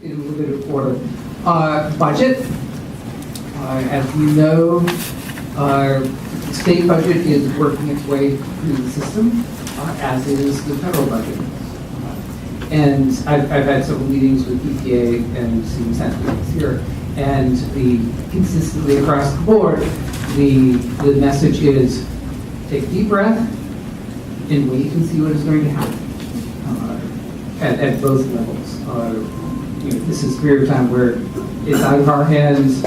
in a little bit of order. Budget. As you know, our state budget is working its way through the system, as is the federal budget. And I've had several meetings with EPA and seen sentiments here, and consistently across the board, the message is take a deep breath and wait and see what is going to happen at both levels. This is a period of time where it's out of our hands.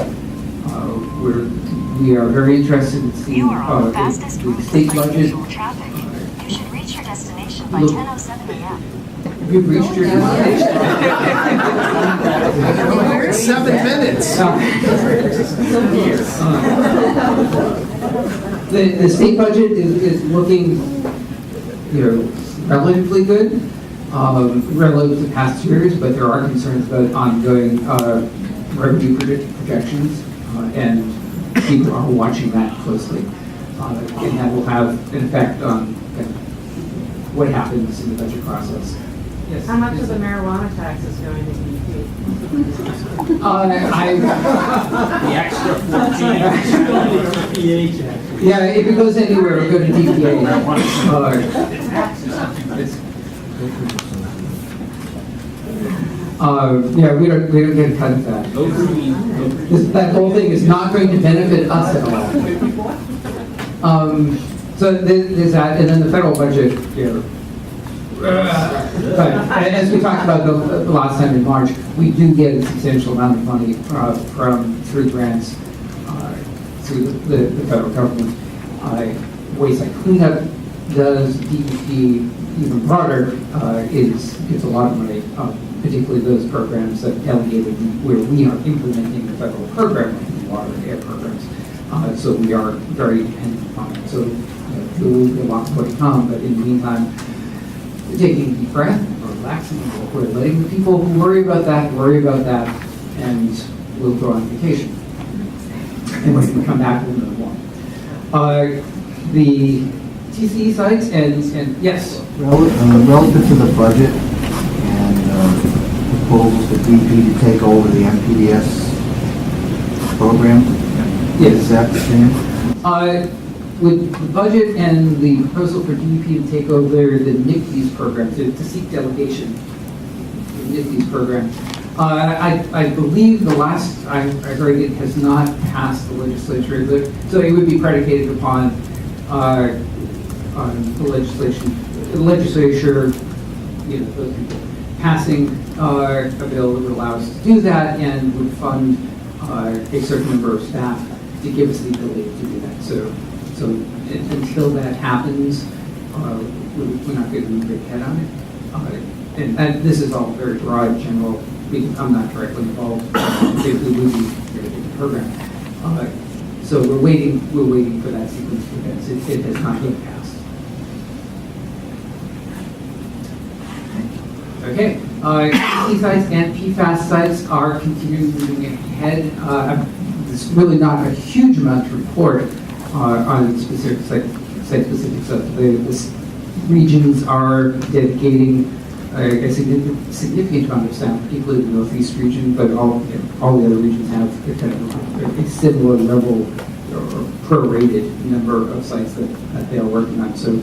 We are very interested in seeing the state budget. You should reach your destination by 10:07 a.m. You've reached your destination. 7 minutes. The state budget is looking, relatively good relative to past years, but there are concerns about ongoing revenue projections, and people are watching that closely, and that will have an effect on what happens in the budget process. Yes. How much of the marijuana tax is going to be paid? The extra 14. Yeah, if it goes anywhere, it'll go to DPA. Yeah, we don't get a cut of that. That whole thing is not going to benefit us at all. So there's that, and then the federal budget. But as we talked about the last time in March, we do get a substantial amount of money through grants through the federal government. Wayside Cleanup does, DEP even broader is a lot of money, particularly those programs that delegated where we are implementing the federal program, water and air programs. So we are very dependent upon it. So there will be a lot more to come, but in the meantime, we're taking a deep breath, we're relaxing, we're letting the people who worry about that, and we'll go on vacation. And when we come back, we'll know more. The TCE sites, and yes? Relative to the budget and proposals for DP to take over the MPDS program, Yes. is that the same? With the budget and the proposal for DEP to take over the NICTES program, to seek delegation for the NICTES program, I believe the last I heard it has not passed the legislature, so it would be predicated upon the legislature, those people passing a bill that would allow us to do that and would fund a certain number of staff to give us the ability to do that. So until that happens, we're not going to move ahead on it. And this is all very broad, general. I'm not directly involved in the program. So we're waiting for that sequence of events. It has not yet passed. Okay. PCC sites and PFAS sites are continuing moving ahead. There's really not a huge amount to report on specific site-specific stuff. The regions are dedicating a significant amount of staff, particularly the Northeast region, but all the other regions have kind of a similar level or prorated number of sites that they are working on. So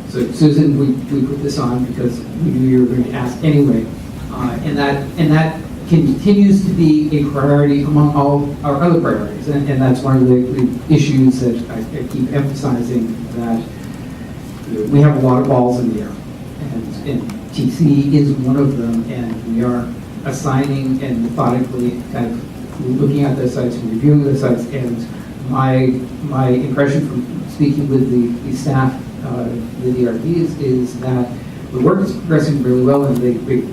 Susan, we put this on because we knew you were going to ask anyway, and that continues to be a priority among all our other priorities, and that's one of the issues that I keep emphasizing, that we have a lot of balls in the air, and TC is one of them, and we are assigning and methodically kind of looking at those sites and reviewing those sites. And my impression from speaking with the staff, the DRPs, is that the work is progressing really well, and the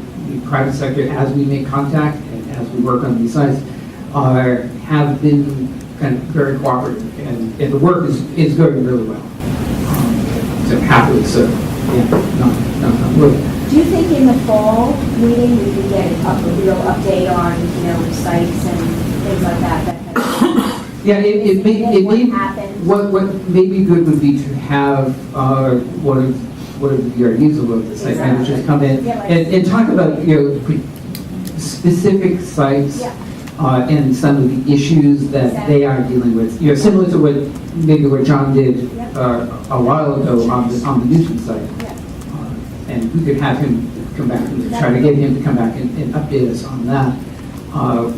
private sector, as we make contact and as we work on these sites, have been kind of very cooperative, and the work is going really well. So happily so. Yeah, not really. Do you think in the fall meeting we could get a real update on, sites and things like that? Yeah, what may be good would be to have one of the VRDs, of the site managers, come in and talk about specific sites Yeah. and some of the issues that they are dealing with. You know, similar to what John did a while ago on the Newton site. Yeah. And we could have him come back and try to get him to come back and update us on that,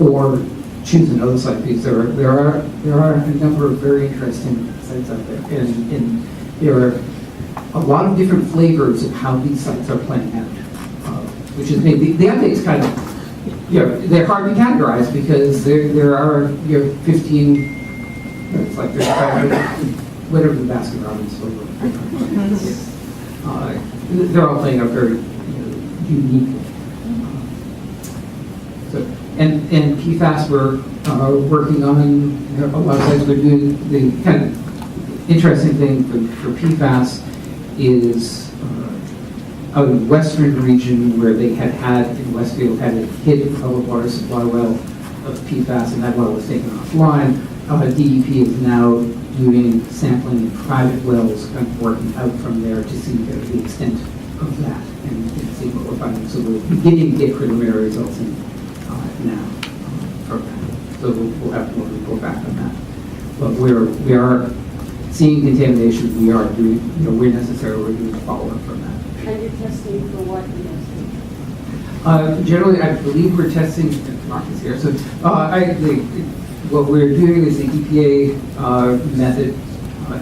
or choose another site, because there are a number of very interesting sites out there, and there are a lot of different flavors of how these sites are playing out, which is maybe the updates kind of, you know, they're hard to categorize because there are, you know, 15, it's like there's whatever the basket Robbins flavor. They're all playing out very uniquely. So, and PFAS, we're working on, a lot of sites. We're doing the kind of interesting thing for PFAS is out in the western region where they had in Westfield had a hit public water supply well of PFAS, and that well was taken offline. DEP is now doing sampling in private wells, kind of working out from there to see the extent of that and see what we're finding. So we're beginning to get preliminary results in now from that. So we'll have more to report back on that. But we are seeing contamination. We are doing, where necessary, we're doing follow-up from that. And you're testing for what? Generally, I believe we're testing, Mark is here, so what we're doing is the EPA method,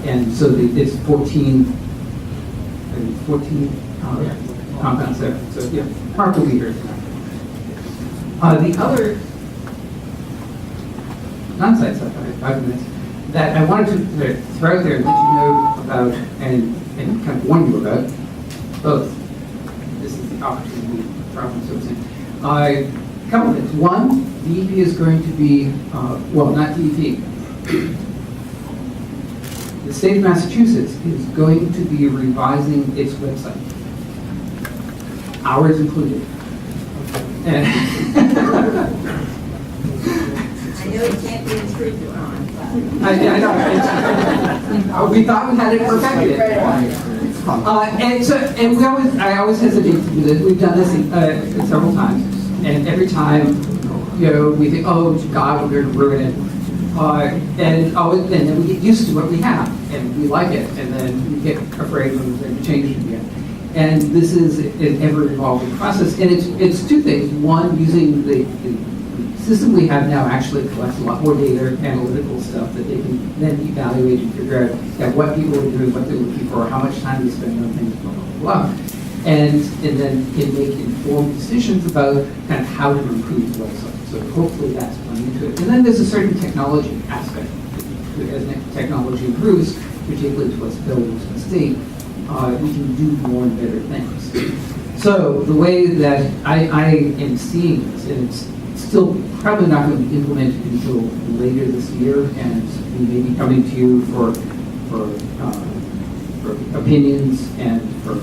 and so it's 14 compounds there. So yeah, Mark will be here. The other non-site stuff, 5 minutes, that I wanted to throw out there and let you know about and kind of warn you about both. This is the opportunity problem, so to say. A couple of things. One, DEP is going to be, well, not DEP. The state of Massachusetts is going to be revising its website. Ours included. And I know it can't be intrusive on, but. I know. We thought we had it perfected. And I always hesitate to do this. We've done this several times, and every time, we think, oh God, we're going to ruin it, and then we get used to what we have, and we like it, and then we get afraid when we're going to change it again. And this is an ever-evolving process, and it's two things. One, using the system we have now actually collects a lot more data, analytical stuff that they can then evaluate and figure out what people are doing, what they're looking for, how much time they spend on things, blah, blah, blah. And then can make informed decisions about kind of how to improve the website. So hopefully that's playing into it. And then there's a certain technology aspect. As technology improves, particularly to what's available to the state, we can do more and better things. So the way that I am seeing this, and it's still probably not going to be implemented until later this year, and we may be coming to you for opinions and for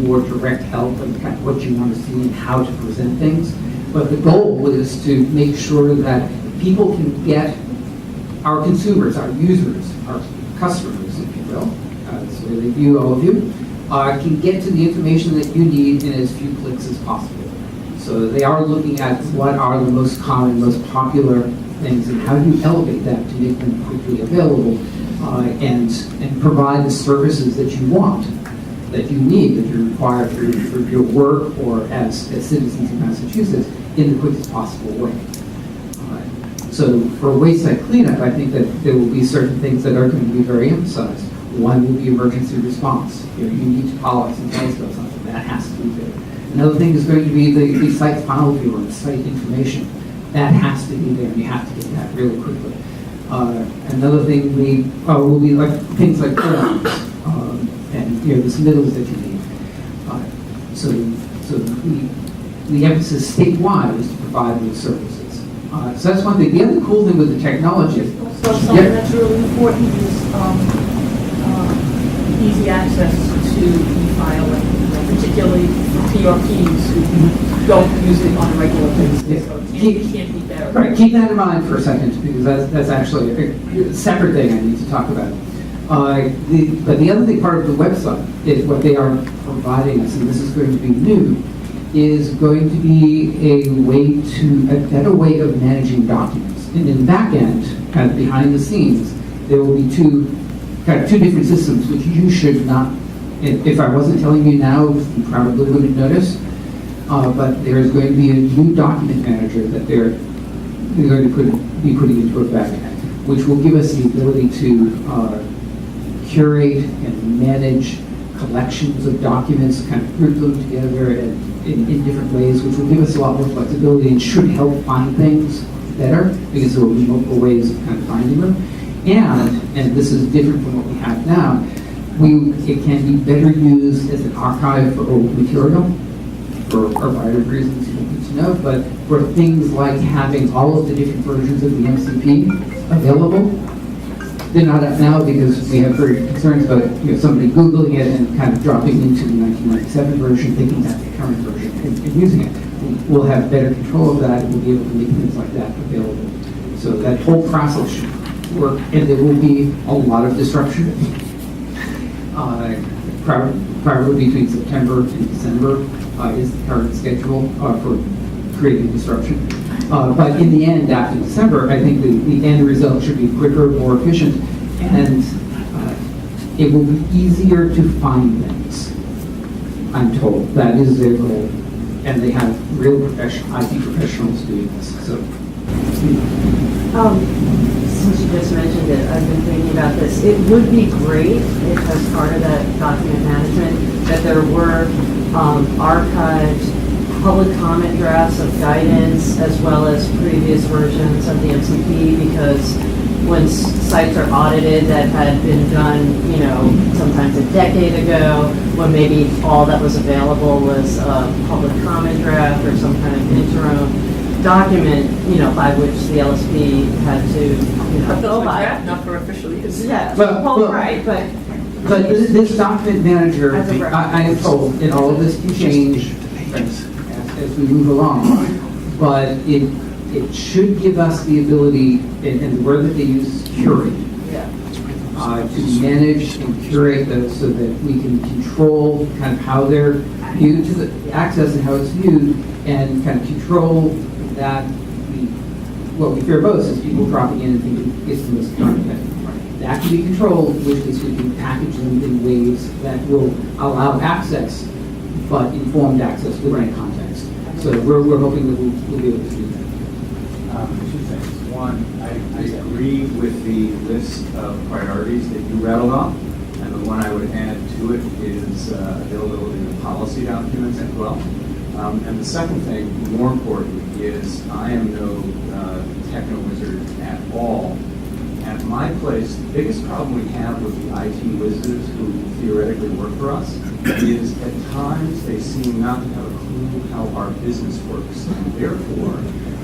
more direct help and kind of what you want to see and how to present things. But the goal is to make sure that people can get, our consumers, our users, our customers, if you will, that's the way they view all of you, can get to the information that you need in as few clicks as possible. So they are looking at what are the most common, most popular things, and how do you elevate that to make them quickly available and provide the services that you want, that you need, that you require for your work or as citizens of Massachusetts in the quickest possible way. So for waste site cleanup, I think that there will be certain things that are going to be very emphasized. One will be emergency response. You need to call us and tell us about something. That has to be there. Another thing is going to be the site file viewer and site information. That has to be there, and you have to get that really quickly. Another thing will be like things like forms and the submittals that you need. So the emphasis statewide is to provide those services. So that's one thing. The other cool thing with the technology. So something that's really important is easy access to e-filing, particularly PRPs who don't use it on a regular basis. Yeah. So you can't beat that. Right, keep that in mind for a second, because that's actually a separate thing I need to talk about. But the other thing, part of the website, is what they are providing us, and this is going to be new, is going to be a better way of managing documents. And in the back end, kind of behind the scenes, there will be two different systems, which you should not, if I wasn't telling you now, you probably wouldn't notice. But there is going to be a new document manager that they're going to be putting into effect, which will give us the ability to curate and manage collections of documents, kind of group them together in different ways, which will give us a lot more flexibility and should help find things better, because there will be multiple ways of kind of finding them. And this is different from what we have now, it can be better used as an archive for old material, for a variety of reasons you don't need to know, but for things like having all of the different versions of the MCP available. They're not up now because we have very concerns about somebody Googling it and kind of dropping into the 1997 version, thinking that's the current version, and using it. We'll have better control of that, and we'll be able to make things like that available. So that whole process should work, and there will be a lot of disruption. Probably between September and December is the current schedule for creating disruption. But in the end, after December, I think the end result should be quicker, more efficient, and it will be easier to find things, I'm told. That is their goal. And they have real IT professionals doing this. So, since you just mentioned it, I've been thinking about this. It would be great if, as part of that document management, that there were archived public comment drafts of guidance as well as previous versions of the MCP, because when sites are audited that had been done, sometimes a decade ago, when maybe all that was available was a public comment draft or some kind of interim document, by which the LSP had to, go by. Not for official use. Yeah, Well, right, but this document manager, As a reference. I am told, and all of this can change as we move along, but it should give us the ability, and the word that they use is curate, yeah. to manage and curate those so that we can control kind of how they're viewed to the access and how it's viewed, and kind of control that. What we fear most is people dropping in and thinking it's the most document. That can be controlled, which is we can package them in ways that will allow access, but informed access within context. So we're hoping that we'll be able to do that. Two things. One, I agree with the list of priorities that you rattled off, and the one I would add to it is availability of policy documents as well. And the second thing, more importantly, is I am no techno wizard at all. At my place, the biggest problem we have with the IT wizards who theoretically work for us is at times they seem not to have a clue how our business works. And therefore,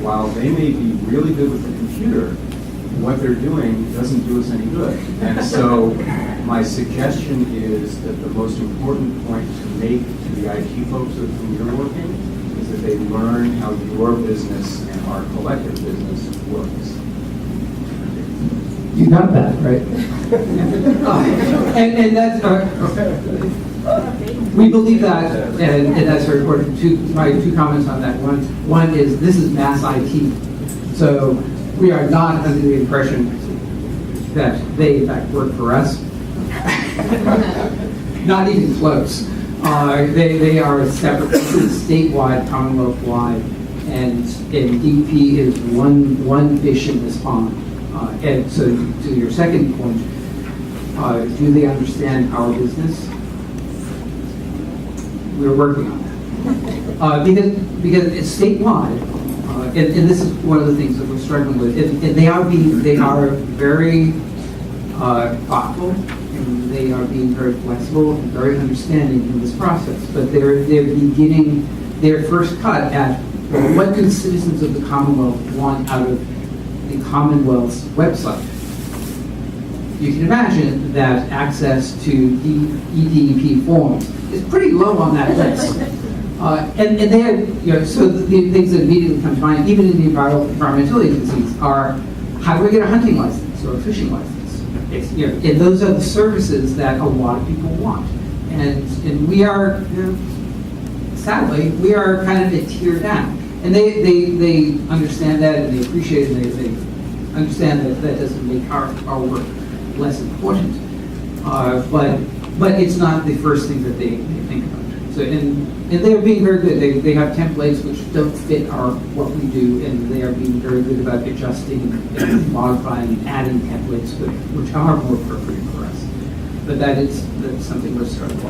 while they may be really good with the computer, what they're doing doesn't do us any good. And so my suggestion is that the most important point to make to the IT folks with whom you're working is that they learn how your business and our collective business works. You got that, right? And that's, we believe that, and that's very important. My two comments on that. One is this is mass IT. So we are not under the impression that they, in fact, work for us. Not even close. They are separate, statewide, Commonwealth-wide, and DP is one fish in this pond. And so to your second point, do they understand our business? We're working on that. Because it's statewide, and this is one of the things that we're struggling with. And they are very thoughtful, and they are being very flexible and very understanding in this process. But they're beginning their first cut at what do citizens of the Commonwealth want out of the Commonwealth's website. You can imagine that access to EDEP forms is pretty low on that list. And they have, so the things that immediately come to mind, even in the environmental agencies, are how do I get a hunting license or a fishing license? It's, and those are the services that a lot of people want. And we are sadly, we are kind of a tier down. And they understand that, and they appreciate it, and they understand that that doesn't make our work less important. But it's not the first thing that they think about. So, and they're being very good. They have templates which don't fit what we do, and they are being very good about adjusting and modifying and adding templates which are more appropriate for us. But that's something we're starting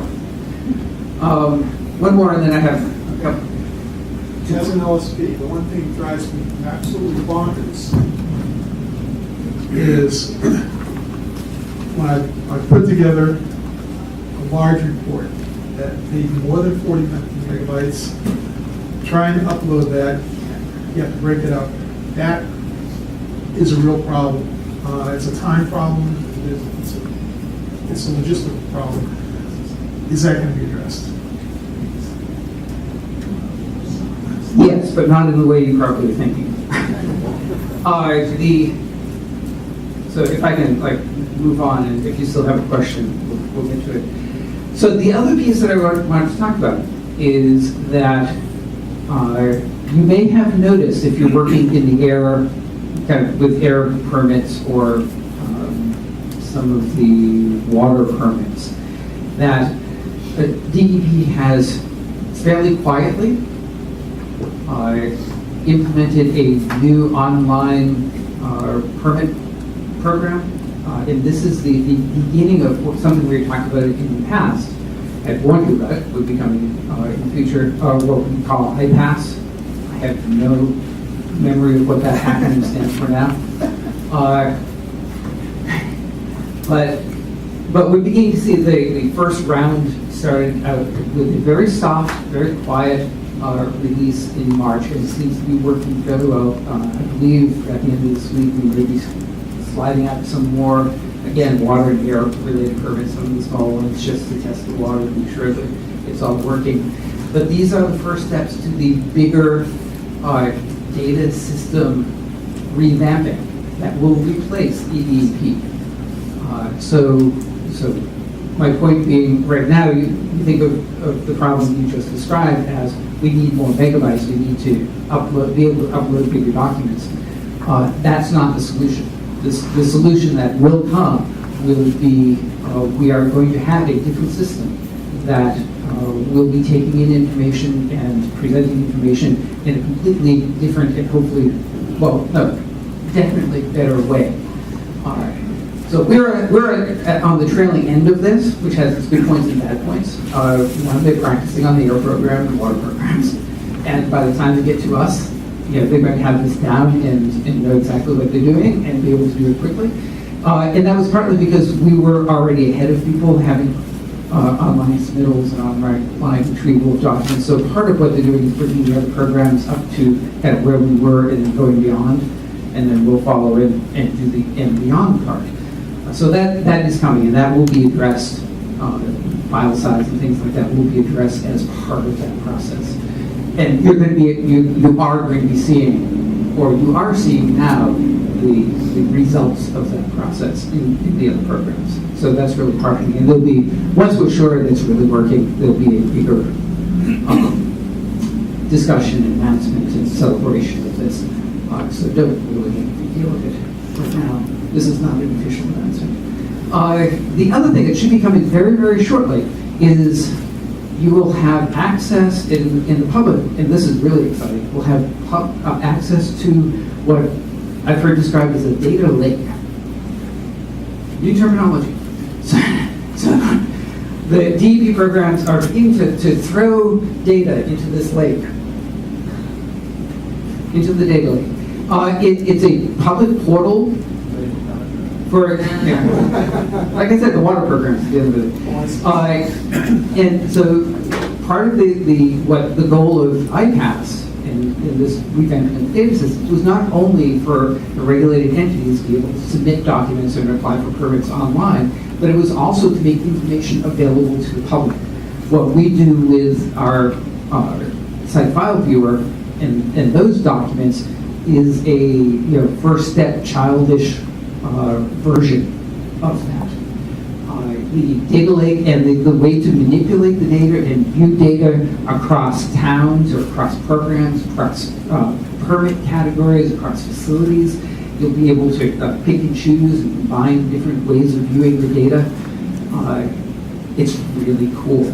on. One more, and then I have a couple. As an LSP, the one thing that drives me absolutely bonkers is when I put together a large report that may be more than 40 megabytes, trying to upload that, you have to break it up. That is a real problem. It's a time problem. It's a logistical problem. Is that going to be addressed? Yes, but not in the way you probably are thinking. So if I can move on, and if you still have a question, we'll get to it. So the other piece that I wanted to talk about is that you may have noticed if you're working in the air, kind of with air permits or some of the water permits, that DEP has fairly quietly implemented a new online permit program. And this is the beginning of something we were talking about in the past. I warned you about it, would be coming in the future, what we call IPASS. I have no memory of what that acronym stands for now. But we're beginning to see the first round started out with a very soft, very quiet release in March, and it seems to be working very well. I believe at the end of this week we may be sliding out some more, again, water and air related permits, some of the small ones, just to test the water to make sure that it's all working. But these are the first steps to the bigger data system revamping that will replace EDP. So my point being, right now, you think of the problem you just described as we need more megabytes, we need to be able to upload bigger documents. That's not the solution. The solution that will come will be, we are going to have a different system that will be taking in information and presenting information in a completely different and hopefully, definitely better way. So we're on the trailing end of this, which has its good points and bad points. They're practicing on the air program and water programs, and by the time they get to us, they're going to have this down and know exactly what they're doing and be able to do it quickly. And that was partly because we were already ahead of people having online submittals and online retrieval of documents. So part of what they're doing is bringing the other programs up to kind of where we were and going beyond, and then we'll follow in and do the and beyond part. So that is coming, and that will be addressed. File size and things like that will be addressed as part of that process. And you are going to be seeing, or you are seeing now, the results of that process in the other programs. So that's really part of it. And there'll be, once we're sure that it's really working, there'll be a bigger discussion, announcement, and celebration of this. So don't really make a big deal of it right now. This is not an official announcement. The other thing that should be coming very, very shortly is you will have access in the public, and this is really exciting, we'll have access to what I've heard described as a data lake. New terminology. So the DEP programs are beginning to throw data into this lake, into the data lake. It's a public portal for, like I said, the water programs at the end of it. And so part of the goal of IPASS and this revamping of data systems was not only for the regulated entities to be able to submit documents and apply for permits online, but it was also to make information available to the public. What we do with our site file viewer and those documents is a first step childish version of that. the data lake and the way to manipulate the data and view data across towns or across programs, across permit categories, across facilities. You'll be able to pick and choose and combine different ways of viewing the data. It's really cool.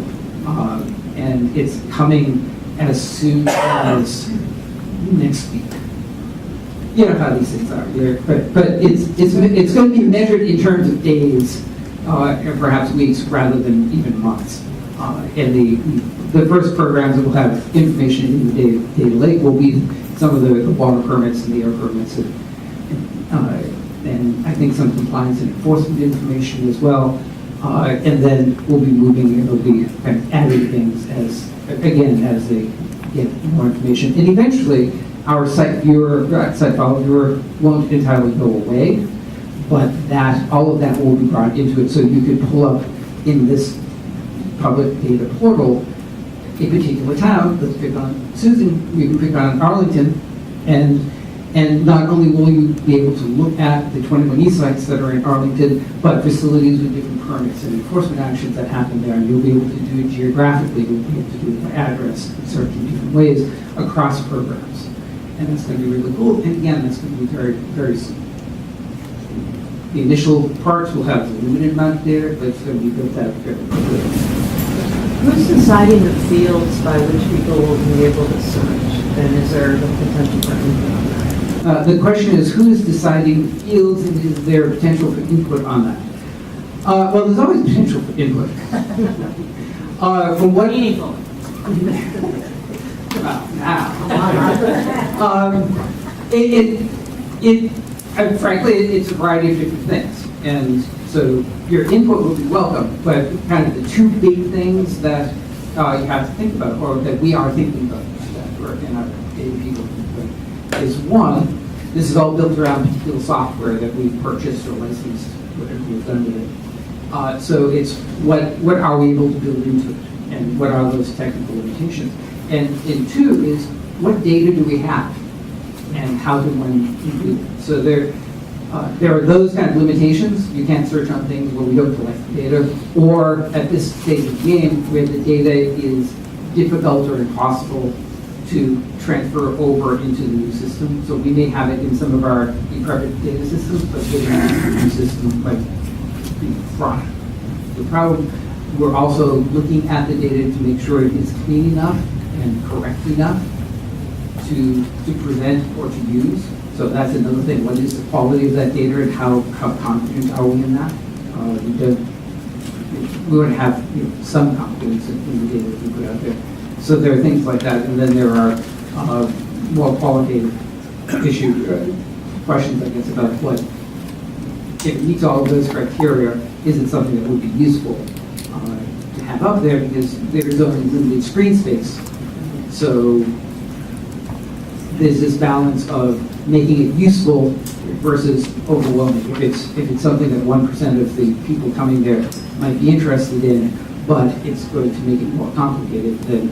And it's coming as soon as next week. You know how these things are, but it's going to be measured in terms of days, and perhaps weeks rather than even months. And the first programs that will have information in the data lake will be some of the water permits and the air permits, and I think some compliance and enforcement information as well. And then we'll be moving, and we'll be kind of adding things as they get more information. And eventually, our site file viewer won't entirely go away, but all of that will be brought into it, so you could pull up in this public data portal a particular town. Let's pick on Susan. You can pick on Arlington, and not only will you be able to look at the 21 e-sites that are in Arlington, but facilities with different permits and enforcement actions that happen there, and you'll be able to do it geographically. You'll be able to do it by address, and search in different ways across programs. And that's going to be really cool. And again, that's going to be very, very soon. The initial parts will have a limited amount of data, but it's going to be built out very quickly. Who's deciding the fields by which people will be able to search? And is there the potential for input on that? The question is, who is deciding fields, and is there potential for input on that? Well, there's always potential for input. From what Meaningful. Frankly, it's a variety of different things, and so your input will be welcome. But kind of the two big things that you have to think about, or that we are thinking about, that work in our data people, is one, this is all built around particular software that we've purchased or licensed, whatever we've done with it. So it's what are we able to build into it, and what are those technical limitations? And two is, what data do we have, and how can one include it? So there are those kind of limitations. You can't search on things where we don't collect the data, or at this stage of the game, where the data is difficult or impossible to transfer over into the new system. So we may have it in some of our ePrivate data systems, but the new system might be fraught. The problem, we're also looking at the data to make sure it is clean enough and correct enough to present or to use. So that's another thing. What is the quality of that data, and how confident are we in that? We want to have some confidence in the data that we put out there. So there are things like that, and then there are more qualitative questions, I guess, about what, if it meets all of those criteria, is it something that would be useful to have up there, because there's only limited screen space. So there's this balance of making it useful versus overwhelming. If it's something that 1% of the people coming there might be interested in, but it's going to make it more complicated, then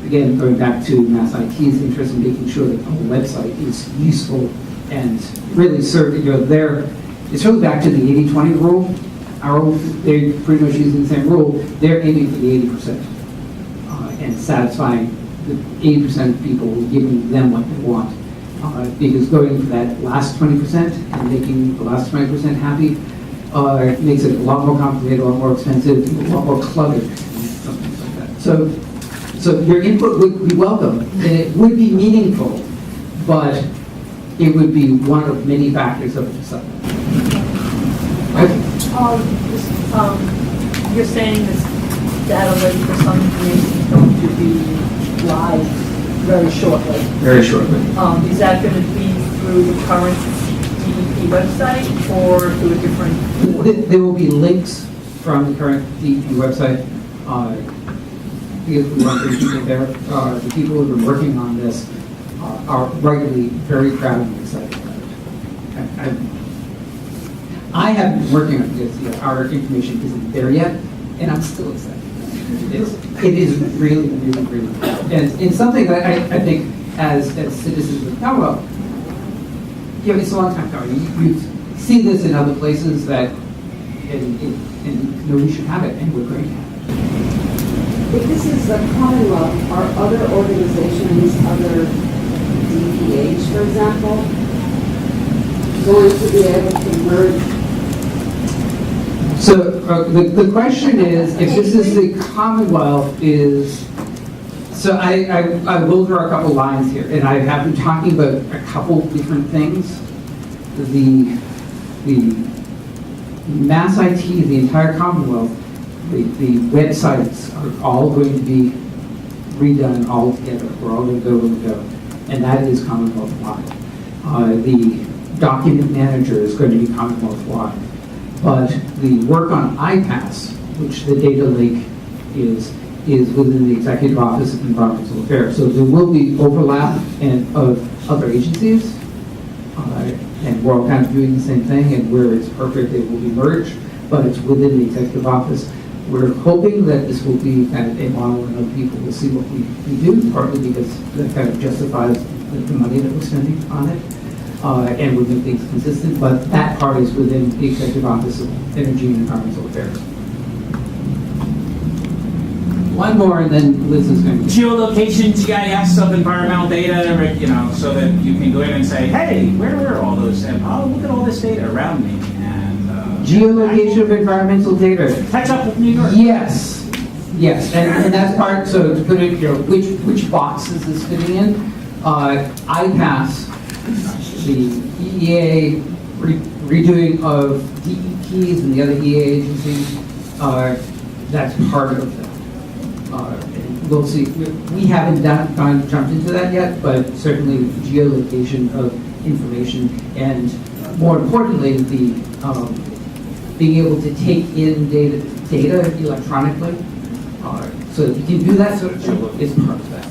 again, going back to Mass IT's interest in making sure that the whole website is useful and really serve, there, it's really back to the 80-20 rule. They're pretty much using the same rule. They're aiming for the 80% and satisfying the 80% of people, giving them what they want. Because going for that last 20% and making the last 20% happy makes it a lot more complicated, a lot more expensive, a lot more cluttered, something like that. So your input would be welcome, and it would be meaningful, but it would be one of many factors of the summit. You're saying this data lake for some information is going to be live very shortly. Very shortly. Is that going to be through the current DEP website or through a different? There will be links from the current DEP website. Because we want to keep it there. The people who have been working on this are rightly very proud and excited about it. I have been working on this. Our information isn't there yet, and I'm still excited. It is really, really, really cool. And it's something that I think as citizens of the Commonwealth, it's a long time coming. You see this in other places that, and and nobody should have it, and we're going to have it. If this is the Commonwealth, are other organizations, other DPH, for example, going to be able to merge? So the question is, if this is the Commonwealth is, so I will draw a couple lines here, and I have been talking about a couple different things. The Mass IT, the entire Commonwealth, the websites are all going to be redone all together. We're all going to go, and that is Commonwealth-wide. The document manager is going to be Commonwealth-wide. But the work on iPass, which the data lake is within the Executive Office of Environmental Affairs. So there will be overlap of other agencies, and we're all kind of doing the same thing, and where it's perfect, it will be merged, but it's within the Executive Office. We're hoping that this will be kind of a model, and other people will see what we do, partly because that kind of justifies the money that we're spending on it. And we make things consistent, but that part is within the Executive Office of Energy and Environmental Affairs. One more, and then Liz is going to... Geolocation, GIS of environmental data, you know, so that you can go in and say, hey, where were all those? And oh, look at all this data around me. And geolocation of environmental data. Catch up with New York. Yes, and that's part. So to put it, which boxes is fitting in? iPass, the EEA redoing of DEPs and the other EA agencies. That's part of that. We'll see. We haven't jumped into that yet, but certainly geolocation of information, and more importantly, the being able to take in data electronically. So if you can do that sort of thing, is part of that.